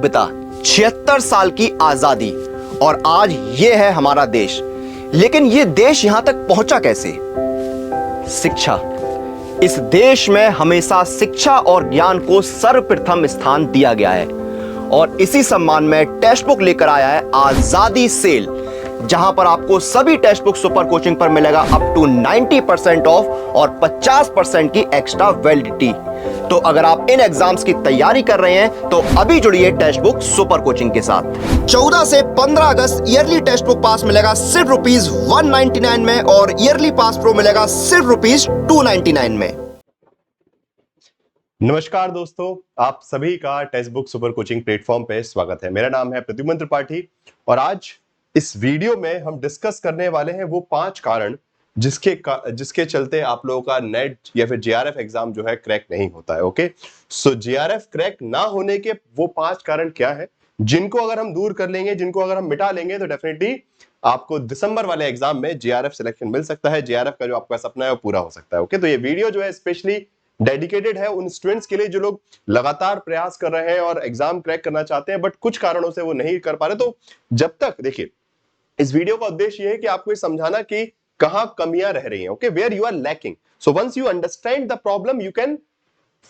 बिता 76 साल की आजादी और आज ये है हमारा देश। लेकिन ये देश यहां तक पहुंचा कैसे? शिक्षा। इस देश में हमेशा शिक्षा और ज्ञान को सर्वप्रथम स्थान दिया गया है और इसी सम्मान में टेक्स्ट बुक लेकर आया है आजादी सेल, जहां पर आपको सभी टेक्स्ट बुक सुपर कोचिंग पर मिलेगा अप टू 90% ऑफ और 50% की एक्स्ट्रा वैलिडिटी। तो अगर आप इन एग्जाम्स की तैयारी कर रहे हैं तो अभी जुड़िए टेक्स्ट बुक सुपर कोचिंग के साथ। 14 से 15 अगस्त ईयरली टेक्स्ट बुक पास मिलेगा सिर्फ ₹199 में और ईयरली पास प्रो मिलेगा सिर्फ ₹299 में। नमस्कार दोस्तों, आप सभी का text book super coaching platform पे स्वागत है। मेरा नाम है प्रद्युमन त्रिपाठी और आज इस वीडियो में हम डिस्कस करने वाले हैं वो 5 कारण जिसके चलते आप लोगों का नेट या फिर जेआरएफ एग्जाम जो है क्रैक नहीं होता है। ओके, सो जेआरएफ क्रैक ना होने के वो 5 कारण क्या है, जिनको अगर हम दूर कर लेंगे, जिनको अगर हम मिटा लेंगे तो डेफिनेटली आपको दिसंबर वाले एग्जाम में जेआरएफ सिलेक्शन मिल सकता है। जेआरएफ का जो आपका सपना है वो पूरा हो सकता है। ओके, तो ये वीडियो जो है स्पेशली डेडिकेटेड है उन स्टूडेंट्स के लिए जो लोग लगातार प्रयास कर रहे हैं और एग्जाम क्रैक करना चाहते हैं बट कुछ कारणों से वो नहीं कर पा रहे। तो जब तक देखिए, इस वीडियो का उद्देश्य ये है कि आपको ये समझाना कि कहां कमियां रह रही हैं। Okay, where you are lacking, so once you understand the problem you can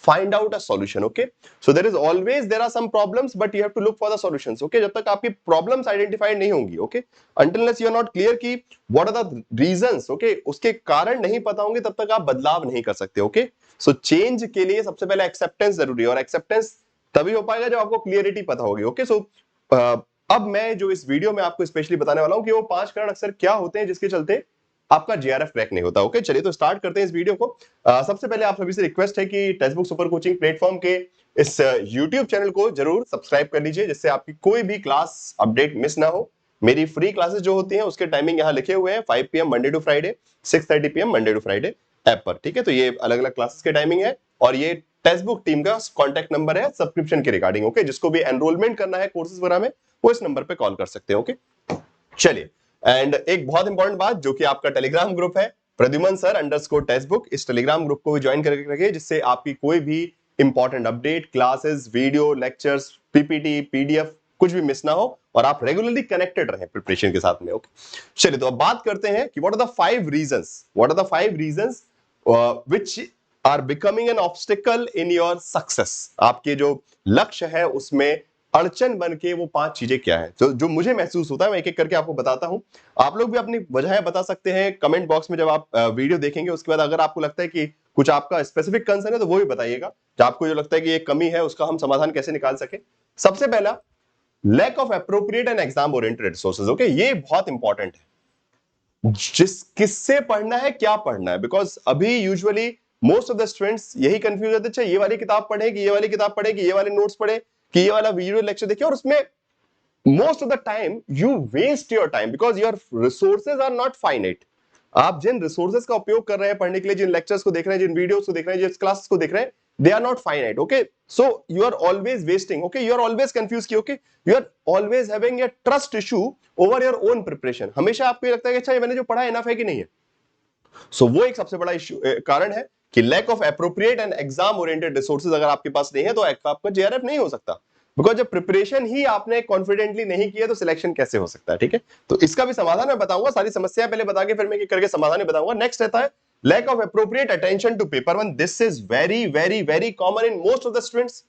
find out a solution. Okay, so there are some problems but you have to look for the solutions. Okay, जब तक आपकी problems identified नहीं होंगी, okay, until unless you are not clear कि what are the reasons, okay, उसके कारण नहीं पता होंगे तब तक आप बदलाव नहीं कर सकते। okay, so change के लिए सबसे पहले acceptance जरूरी है और acceptance तभी हो पाएगा जब आपको clarity पता होगी। okay, so अब मैं जो इस वीडियो में आपको स्पेशली बताने वाला हूं कि वो 5 कारण अक्सर क्या होते हैं जिसके चलते आपका जेआरएफ क्रैक नहीं होता। ओके, चलिए तो स्टार्ट करते हैं इस वीडियो को। सबसे पहले आप सभी से रिक्वेस्ट है कि text book super coaching platform के इस यूट्यूब चैनल को जरूर सब्सक्राइब कर लीजिए जिससे आपकी कोई भी क्लास अपडेट मिस ना हो। मेरी फ्री क्लासेस जो होती हैं उसके टाइमिंग यहाँ लिखे हुए हैं, 5 PM Monday to Friday, 6:30 PM Monday to Friday app पर। ठीक है, तो ये अलग अलग क्लासेस के टाइमिंग है और ये टेक्स्ट बुक टीम का कॉन्टैक्ट नंबर है सब्सक्रिप्शन के रिगार्डिंग। ओके, जिसको भी एनरोलमेंट करना है कोर्सेज वगैरह में वो इस नंबर पे कॉल कर सकते हैं। ओके, चलिए, एंड एक बहुत इंपॉर्टेंट बात जो कि आपका टेलीग्राम ग्रुप है प्रद्युमन सर _ टेक्स्ट बुक, इस टेलीग्राम ग्रुप को भी ज्वाइन करके रखिए जिससे आपकी कोई भी important update, classes, video, lectures, PPT, PDF कुछ भी मिस ना हो और आप रेगुलरली कनेक्टेड रहें प्रिपरेशन के साथ में। ओके, चलिए तो अब बात करते हैं कि what are the 5 reasons which are becoming an obstacle in your success. आपके जो लक्ष्य है उसमें अड़चन बन के वो 5 चीजें क्या है जो मुझे महसूस होता है, मैं एक एक करके आपको बताता हूं। आप लोग भी अपनी वजहें बता सकते हैं कमेंट बॉक्स में जब आप वीडियो देखेंगे। उसके बाद अगर आपको लगता है कि कुछ आपका स्पेसिफिक कंसर्न है तो वो भी बताइएगा, जो आपको जो लगता है कि ये कमी है उसका हम समाधान कैसे निकाल सके। सबसे पहला, lack of appropriate and exam oriented resources. Okay, ये बहुत इंपॉर्टेंट है, किससे पढ़ना है, क्या पढ़ना है, बिकॉज अभी usually most of the students यही कंफ्यूज होते हैं, अच्छा ये वाली किताब पढ़े कि ये वाली किताब पढ़े कि ये वाले नोट्स पढ़े कि ये वाला वीडियो लेक्चर देखिए, और उसमें most of the time you waste your time because your resources are not finite. आप जिन रिसोर्सेज का उपयोग कर रहे हैं पढ़ने के लिए, जिन लेक्चर्स को देख रहे हैं, जिन वीडियोस को देख रहे हैं, जिन क्लासेस को देख रहे हैं, they are not finite. Okay, so you are always wasting. Okay, you are always confuse की। Okay, you are always having a trust issue over your own preparation. हमेशा आपको ये लगता है कि अच्छा ये मैंने जो पढ़ा इनफ है कि नहीं है। सो वो एक सबसे बड़ा इशू कारण है कि lack of appropriate and exam oriented resources अगर आपके पास नहीं है तो आपका जेआरएफ नहीं हो सकता। बिकॉज जब प्रिपरेशन ही आपने कॉन्फिडेंटली नहीं किया तो सिलेक्शन कैसे हो सकता है। ठीक है, तो इसका भी समाधान मैं बताऊंगा, सारी समस्याएं पहले बता के फिर मैं करके समाधान बताऊंगा। नेक्स्ट रहता है lack of appropriate attention to paper one. This is very very very common in most of the students,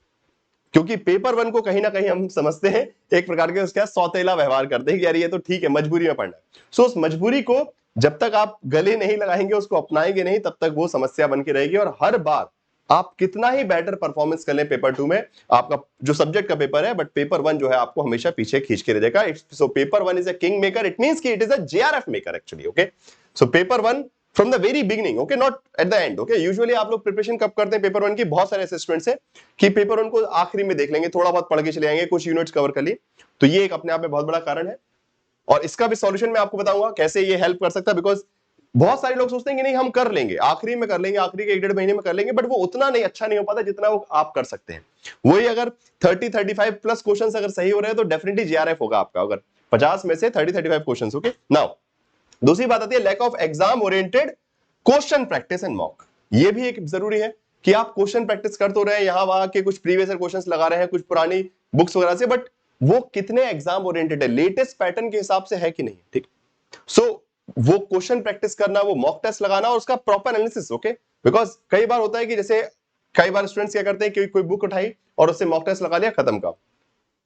क्योंकि पेपर वन को कहीं ना कहीं हम समझते हैं एक प्रकार के उसका सौतेला व्यवहार करते हैं कि यार ये तो ठीक है मजबूरी में पढ़ना है। सो उस मजबूरी को जब तक आप गले नहीं लगाएंगे, उसको अपनाएंगे नहीं, तब तक वो समस्या बन के रहेगी। और हर बार आप कितना ही बेटर परफॉर्मेंस कर लें पेपर 2 में, आपका जो सब्जेक्ट का पेपर है, बट पेपर 1 जो है आपको हमेशा पीछे खींच के रह जाएगा। So paper 1 is a king maker, it means कि it is a JRF maker actually. Okay, so paper 1 from the very beginning, okay, not at the end. Okay, usually आप लोग प्रिपरेशन कब करते हैं पेपर 1 की? बहुत सारे ऐसे स्टूडेंट्स हैं कि पेपर 1 को आखिरी में देख लेंगे, थोड़ा बहुत पढ़ के चले जाएंगे, कुछ यूनिट्स कवर कर लिए। तो ये एक अपने आप में बहुत बड़ा कारण है और इसका भी सॉल्यूशन मैं आपको बताऊंगा कैसे ये हेल्प कर सकता है। बिकॉज बहुत सारे लोग सोचते हैं कि नहीं हम कर लेंगे, आखिरी में कर लेंगे, आखिरी के 1-1.5 महीने में कर लेंगे, बट वो उतना नहीं अच्छा नहीं हो पाता जितना वो आप कर सकते हैं। वही अगर 30-35 प्लस क्वेश्चंस अगर सही हो रहे हैं तो डेफिनेटली जेआरएफ होगा आपका, अगर 50 में से 30-35 क्वेश्चंस। ओके, नाउ दूसरी बात आती है lack of exam oriented question practice and mock. ये भी एक जरूरी है कि आप क्वेश्चन प्रैक्टिस कर तो रहे हैं, यहां वहां के कुछ प्रीवियस क्वेश्चंस लगा रहे हैं कुछ पुरानी बुक्स वगैरह से, बट वो कितने एग्जाम ओरिएंटेड है, लेटेस्ट पैटर्न के हिसाब से है कि नहीं, ठीक। सो वो क्वेश्चन प्रैक्टिस करना, वो मॉक टेस्ट लगाना और उसका प्रॉपर एनालिसिस, ओके। बिकॉज कई बार होता है कि जैसे कई बार स्टूडेंट्स क्या करते हैं कि कोई बुक उठाई और उससे मॉक टेस्ट लगा लिया, खत्म का।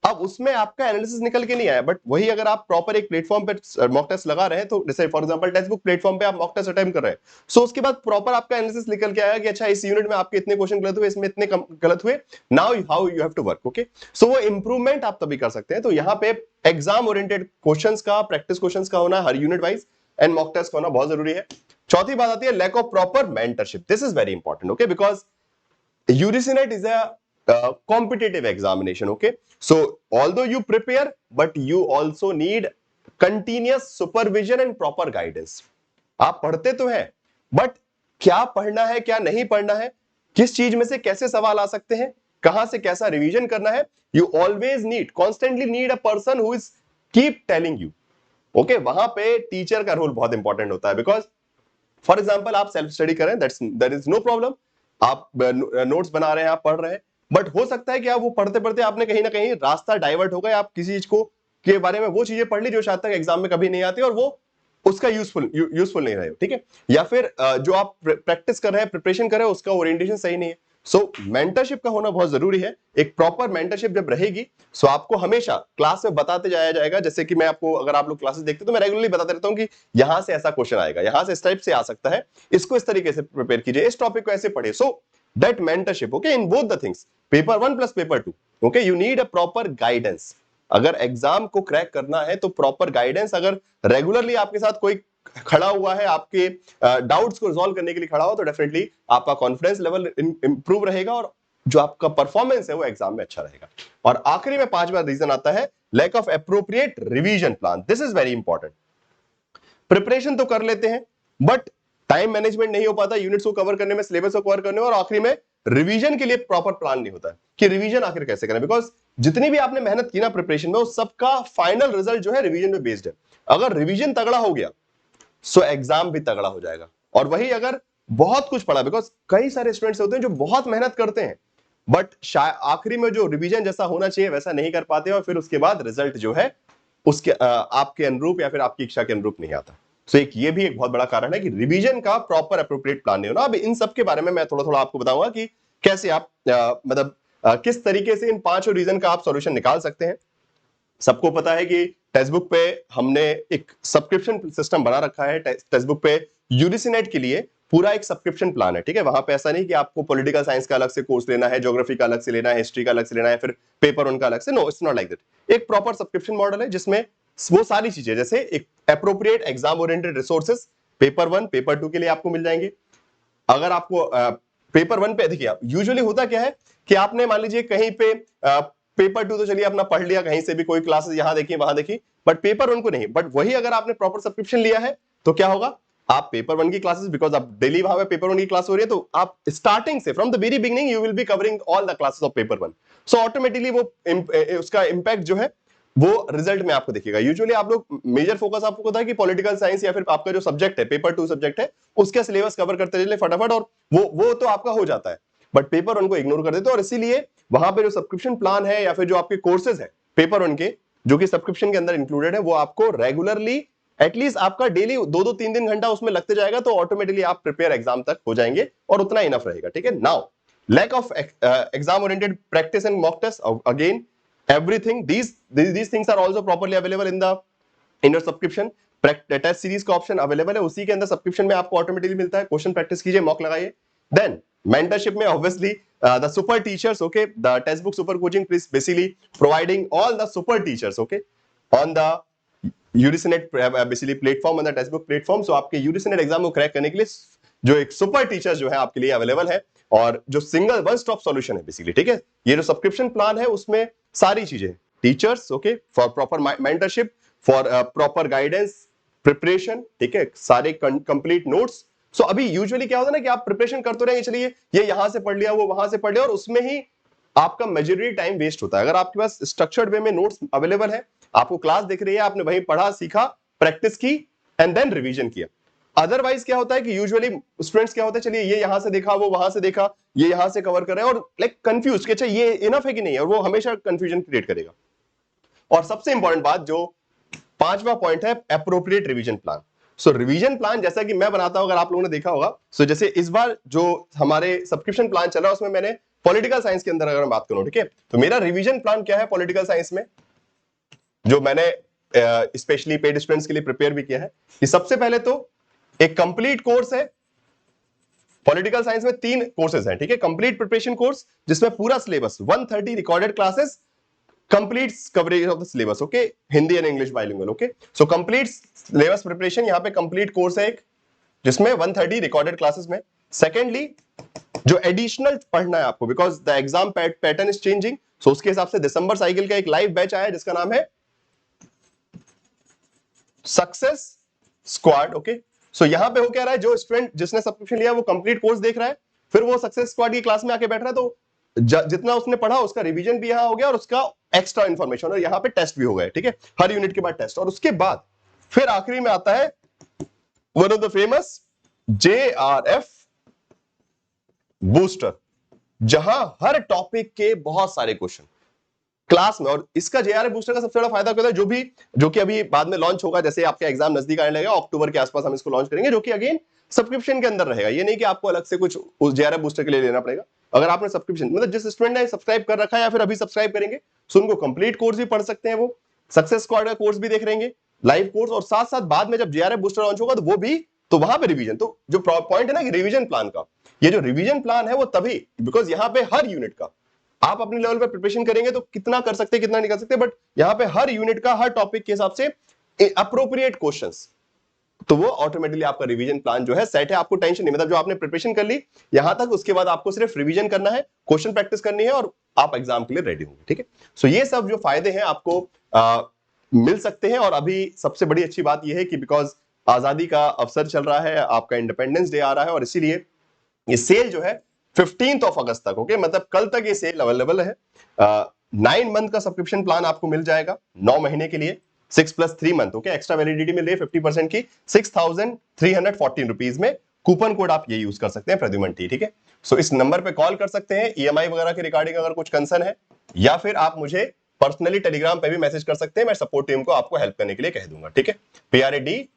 अब उसमें आपका एनालिसिस निकल के नहीं आया, बट वही अगर आप प्रॉपर एक प्लेटफॉर्म पे मॉक टेस्ट लगा रहे हैं, तो जैसे for example text book platform पे आप मॉक टेस्ट अटेम्प्ट कर रहे हैं, सो उसके बाद प्रॉपर आपका एनालिसिस निकल के आया कि अच्छा इस यूनिट में आपके इतने क्वेश्चन गलत हुए, इसमें इतने गलत हुए, now how you have to work, okay. So वो इंप्रूवमेंट आप तभी कर सकते हैं। तो यहाँ पे एग्जाम ओरिएंटेड क्वेश्चंस का, प्रैक्टिस क्वेश्चंस का होना हर unit wise and mock test का होना बहुत जरूरी है। चौथी बात आती है lack of proper mentorship. This is very important, okay, because UGC-NET is a competitive examination, okay? So although you prepare, but you also need continuous supervision and proper guidance. आप पढ़ते तो हैं, बट क्या पढ़ना है क्या नहीं पढ़ना है, किस चीज में से कैसे सवाल आ सकते हैं, कहां से कैसा रिवीजन करना है, you always need, constantly need a person who is keep telling you, okay? वहां पे टीचर का रोल बहुत इंपॉर्टेंट होता है, बिकॉज फॉर एग्जाम्पल आप सेल्फ स्टडी करें, दैट इज नो प्रॉब्लम, आप नोट्स बना रहे हैं, आप पढ़ रहे हैं, बट हो सकता है कि आप वो पढ़ते पढ़ते आपने कहीं ना कहीं रास्ता डाइवर्ट हो गया, आप किसी चीज को के बारे में वो चीजें पढ़ ली जो शायद तक एग्जाम में कभी नहीं आती और वो उसका यूजफुल नहीं रहे हो, ठीक है। या फिर जो आप प्रैक्टिस कर रहे हैं, प्रिपरेशन कर रहे हैं, उसका ओरिएंटेशन सही नहीं है। सो मेंटरशिप का होना बहुत जरूरी है। एक प्रॉपर मेंटरशिप जब रहेगी, सो आपको हमेशा क्लास में बताते जाया जाएगा। जैसे कि मैं आपको, अगर आप लोग क्लासेस देखते हैं तो मैं रेगुलरली बताता रहता हूं कि यहां से ऐसा क्वेश्चन आएगा, यहां से इस टाइप से आ सकता है, इसको इस तरीके से प्रिपेयर कीजिए, इस टॉपिक को ऐसे पढ़िए। So that mentorship, okay, in both the things, paper 1 plus paper 2, okay, you need a proper guidance. अगर एग्जाम को क्रैक करना है तो प्रॉपर गाइडेंस, अगर रेगुलरली आपके साथ कोई खड़ा हुआ है, आपके डाउट्स को रिजॉल्व करने के लिए खड़ा हो, तो डेफिनेटली आपका कॉन्फिडेंस लेवल इंप्रूव रहेगा और जो आपका परफॉर्मेंस है वो एग्जाम में अच्छा रहेगा। और आखिरी में 5वां रीजन आता है lack of appropriate revision plan. This is very important. Preparation तो कर लेते हैं, बट टाइम मैनेजमेंट नहीं हो पाता यूनिट्स को कवर करने में, सिलेबस को कवर करने में, और आखिरी में रिवीजन के लिए प्रॉपर प्लान नहीं होता है कि रिवीजन आखिर कैसे करें। बिकॉज जितनी भी आपने मेहनत की ना प्रिपरेशन में, उस सबका फाइनल रिजल्ट जो है रिवीजन में बेस्ड है। अगर रिवीजन तगड़ा हो गया सो एग्जाम भी तगड़ा हो जाएगा। और वही अगर बहुत कुछ पढ़ा, बिकॉज कई सारे स्टूडेंट्स होते हैं जो बहुत मेहनत करते हैं, बट आखिरी में जो रिवीजन जैसा होना चाहिए वैसा नहीं कर पाते, और फिर उसके बाद रिजल्ट जो है उसके आपके अनुरूप या फिर आपकी इच्छा के अनुरूप नहीं आता। सो ये भी एक बहुत बड़ा कारण है कि रिवीजन का प्रॉपर अप्रोप्रिएट प्लान नहीं होना। अब इन सब के बारे में मैं थोड़ा थोड़ा आपको बताऊंगा कि कैसे आप मतलब किस तरीके से इन 5 रीजन का आप सॉल्यूशन निकाल सकते हैं। सबको पता है कि टेक्स्ट बुक पे हमने एक सब्सक्रिप्शन सिस्टम बना रखा है। टेक्स्ट बुक पे UGC-NET के लिए पूरा एक सब्सक्रिप्शन प्लान है, ठीक है। वहां पे ऐसा नहीं कि आपको पॉलिटिकल साइंस का अलग से कोर्स लेना है, ज्योग्राफी का अलग से लेना है, हिस्ट्री का अलग से लेना है, फिर पेपर 1 का अलग से। No, it's not like that. एक प्रॉपर सब्सक्रिप्शन मॉडल है जिसमें वो सारी चीजें, जैसे एक appropriate exam oriented resources paper 1 paper 2 के लिए आपको मिल जाएंगे। अगर आपको पेपर 1 पे, देखिए आप यूजुअली होता क्या है कि आपने मान लीजिए कहीं पे पेपर 2 तो चलिए अपना पढ़ लिया, कहीं से भी कोई क्लासेस यहां देखी वहां देखी, बट पेपर 1 को नहीं। बट वही अगर आपने प्रॉपर सब्सक्रिप्शन लिया है तो क्या होगा, आप पेपर 1 की क्लासेस, बिकॉज आप डेली वहां पे पेपर 1 की क्लास हो रही है, तो आप स्टार्टिंग से from the very beginning you will be covering all the classes of paper 1। So automatically वो उसका इंपैक्ट जो है वो रिजल्ट में आपको दिखेगा। यूजुअली आप लोग मेजर फोकस आपको होता है कि पॉलिटिकल साइंस या फिर आपका जो सब्जेक्ट है पेपर 2 सब्जेक्ट है उसके सिलेबस कवर करते चले फटाफट, और वो तो आपका हो जाता है, बट पेपर 1 को इग्नोर कर देते हो। और इसीलिए वहां पे जो सब्सक्रिप्शन प्लान है या फिर जो आपके कोर्सेज है पेपर 1 के, जो कि सब्सक्रिप्शन के अंदर इंक्लूडेड है, वो आपको रेगुलरली एटलीस्ट आपका डेली 2-2 3 घंटा उसमें लगते जाएगा, तो ऑटोमेटिकली आप प्रिपेयर एग्जाम तक हो जाएंगे और उतना इनफ रहेगा, ठीक है। Now lack of exam oriented practice and mock test, again everything these things are also properly available in your subscription। Test series का ऑप्शन अवेलेबल है, उसी के अंदर सब्सक्रिप्शन में आपको ऑटोमेटिकली मिलता है। क्वेश्चन प्रैक्टिस कीजिए, मॉक लगाइए। देन मेंटरशिप में obviously the super teachers, okay, the text book super coaching is basically providing all the super teachers, okay, on the UGC-NET basically platform and the text book platform. So आपके UGC-NET exam को crack करने के लिए जो एक super teacher जो है आपके लिए अवेलेबल है, और जो सिंगल वन स्टॉप सॉल्यूशन है बेसिकली, ठीक है। ये जो सब्सक्रिप्शन प्लान है उसमें सारी चीजें, teachers, okay, for proper mentorship, for proper guidance, preparation, ठीक है, सारे कंप्लीट नोट्स। सो अभी यूजुअली क्या होता है ना कि आप प्रिपरेशन करते रहेंगे, चलिए ये यहां से पढ़ लिया, वो वहां से पढ़ लिया, और उसमें ही आपका मेजॉरिटी टाइम वेस्ट होता है। अगर आपके पास स्ट्रक्चर्ड वे में नोट्स अवेलेबल है, आपको क्लास दिख रही है, आपने वहीं पढ़ा, सीखा, प्रैक्टिस की एंड देन रिवीजन किया, अदरवाइज क्या होता है कि यूजुअली स्टूडेंट्स क्या होता है, चलिए ये यहां से देखा, वो वहां से देखा, ये यहां से कवर कर रहे हैं और लाइक कंफ्यूज कि अच्छा ये इनफ है कि नहीं है, और वो हमेशा कंफ्यूजन क्रिएट करेगा। और सबसे इंपॉर्टेंट बात जो पांचवा पॉइंट है, एप्रोप्रिएट रिवीजन प्लान। सो रिवीजन प्लान जैसा कि मैं बनाता हूं, अगर आप लोगों ने देखा होगा, सो जैसे इस बार जो हमारे सब्सक्रिप्शन प्लान चल रहा है उसमें मैंने पॉलिटिकल साइंस के अंदर अगर मैं बात करूं, ठीक है, तो मेरा रिवीजन प्लान क्या है पॉलिटिकल साइंस में, जो मैंने स्पेशली पेड स्टूडेंट्स के लिए प्रिपेयर भी किया है, कि सबसे पहले तो एक कंप्लीट कोर्स है। पॉलिटिकल साइंस में 3 कोर्सेज हैं, ठीक है, कंप्लीट प्रिपरेशन कोर्स जिसमें पूरा syllabus 130 recorded classes, complete coverage of the syllabus, okay, Hindi and English bilingual, okay. So complete syllabus preparation, यहां पे कंप्लीट कोर्स है एक जिसमें 130 रिकॉर्डेड क्लासेस में। सेकेंडली जो एडिशनल पढ़ना है आपको, because the exam pattern is changing, so उसके हिसाब से दिसंबर साइकिल का एक लाइव बैच आया है जिसका नाम है सक्सेस स्क्वाड, ओके। सो यहां पे हो क्या रहा है, जो स्टूडेंट जिसने सब्सक्रिप्शन लिया वो कंप्लीट कोर्स देख रहा है, फिर वो सक्सेस स्क्वाड की क्लास में आके बैठ रहा है, तो जितना उसने पढ़ा उसका रिवीजन भी यहां हो गया और उसका एक्स्ट्रा इंफॉर्मेशन, और यहां पे टेस्ट भी हो गए, ठीक है, हर यूनिट के बाद टेस्ट। और उसके बाद फिर आखिरी में आता है one of the famous JRF booster, जहां हर टॉपिक के बहुत सारे क्वेश्चन क्लास में। और इसका JRF बूस्टर का सबसे बड़ा फायदा क्या होता है, जो कि अभी बाद में लॉन्च होगा, जैसे आपका एग्जाम नजदीक आने लगेगा, अक्टूबर के आसपास हम इसको लॉन्च करेंगे, जो कि अगेन सब्सक्रिप्शन के अंदर रहेगा। ये नहीं कि आपको अलग से कुछ उस JRF बूस्टर के लिए लेना पड़ेगा। अगर आपने सब्सक्रिप्शन, मतलब जिस स्टूडेंट ने सब्सक्राइब कर रखा है या फिर अभी सब्सक्राइब करेंगे, सो उनको कंप्लीट कोर्स भी पढ़ सकते हैं, वो सक्सेस स्क्वाड का कोर्स भी देख रहेंगे, लाइव कोर्स, और साथ साथ बाद में जब JRF बूस्टर लॉन्च होगा तो वो भी, तो वहां पे रिवीजन। तो जो पॉइंट है ना कि रिवीजन प्लान का, ये जो रिवीजन प्लान है वो तभी, बिकॉज यहां पे हर यूनिट का आप अपने लेवल पे प्रिपरेशन करेंगे तो कितना कर सकते हैं कितना नहीं कर सकते, बट यहां पे हर यूनिट का हर टॉपिक के हिसाब से अप्रोप्रिएट क्वेश्चंस, तो वो ऑटोमेटिकली आपका रिवीजन प्लान जो है सेट है। आपको टेंशन नहीं, मतलब जो आपने प्रिपरेशन कर ली यहां तक, उसके बाद आपको सिर्फ रिवीजन करना है, क्वेश्चन प्रैक्टिस करनी है और आप एग्जाम के लिए रेडी होंगे, ठीक है। सो ये सब जो फायदे हैं आपको मिल सकते हैं। और अभी सबसे बड़ी अच्छी बात यह है कि बिकॉज आजादी का अवसर चल रहा है, आपका इंडिपेंडेंस डे आ रहा है, और इसीलिए ये सेल जो है 15 अगस्त तक, ओके, मतलब कल तक ये सेल अवेलेबल है। 9 मंथ का सब्सक्रिप्शन प्लान आपको मिल जाएगा 9 महीने के लिए, 6+3 मंथ, ओके, एक्स्ट्रा वैलिडिटी में ले 50% की 6,314 रुपीज में। कूपन कोड आप ये यूज कर सकते हैं प्रद्युमन टी, ठीक है। सो इस नंबर पे कॉल कर सकते हैं EMI वगैरह के रिगार्डिंग अगर कुछ कंसर्न है, या फिर आप मुझे पर्सनली टेलीग्राम पे भी मैसेज कर सकते हैं, मैं सपोर्ट टीम को आपको हेल्प करने के लिए कह दूंगा, ठीक है। PRADYUMN_sir।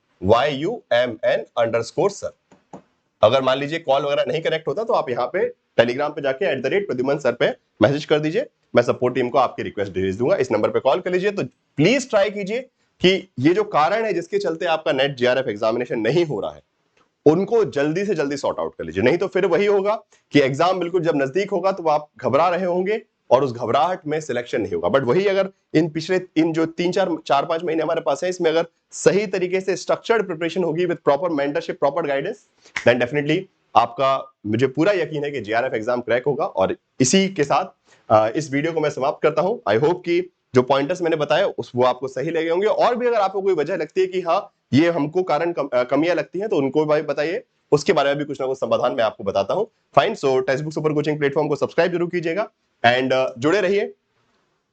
अगर मान लीजिए कॉल वगैरह नहीं कनेक्ट होता तो आप यहाँ पे टेलीग्राम पे जाके @प्रद्युमन सर पे मैसेज कर दीजिए, मैं सपोर्ट टीम को आपकी रिक्वेस्ट भेज दूंगा। इस नंबर पे कॉल कर लीजिए। तो प्लीज ट्राई कीजिए कि ये जो कारण है जिसके चलते आपका नेट JRF एग्जामिनेशन नहीं हो रहा है, उनको जल्दी से जल्दी सॉर्ट आउट कर लीजिए। नहीं तो फिर वही होगा कि एग्जाम बिल्कुल जब नजदीक होगा तो आप घबरा रहे होंगे और उस घबराहट में सिलेक्शन नहीं होगा। बट वही अगर इन जो 3-4-5 महीने हमारे पास है, इसमें अगर सही तरीके से स्ट्रक्चर्ड प्रिपरेशन होगी with proper mentorship, proper guidance, then definitely आपका, मुझे पूरा यकीन है कि JRF एग्जाम क्रैक होगा। और इसी के साथ इस वीडियो को मैं समाप्त करता हूं। आई होप कि जो पॉइंटर्स मैंने बताए वो आपको सही लगे होंगे। और भी अगर आपको कोई वजह लगती है कि हाँ ये हमको कारण कमियां लगती हैं, तो उनको भी बताइए, उसके बारे में भी कुछ ना कुछ समाधान मैं आपको बताता हूं। फाइन। सो text book super coaching platform को सब्सक्राइब जरूर कीजिएगा एंड जुड़े रहिए,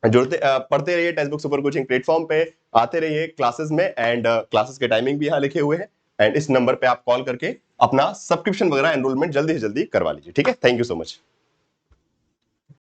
पढ़ते रहिए। Text book super coaching platform पे आते रहिए क्लासेस में, एंड क्लासेस के टाइमिंग भी यहाँ लिखे हुए हैं, एंड इस नंबर पे आप कॉल करके अपना सब्सक्रिप्शन वगैरह एनरोलमेंट जल्दी से जल्दी करवा लीजिए, ठीक है। Thank you so much.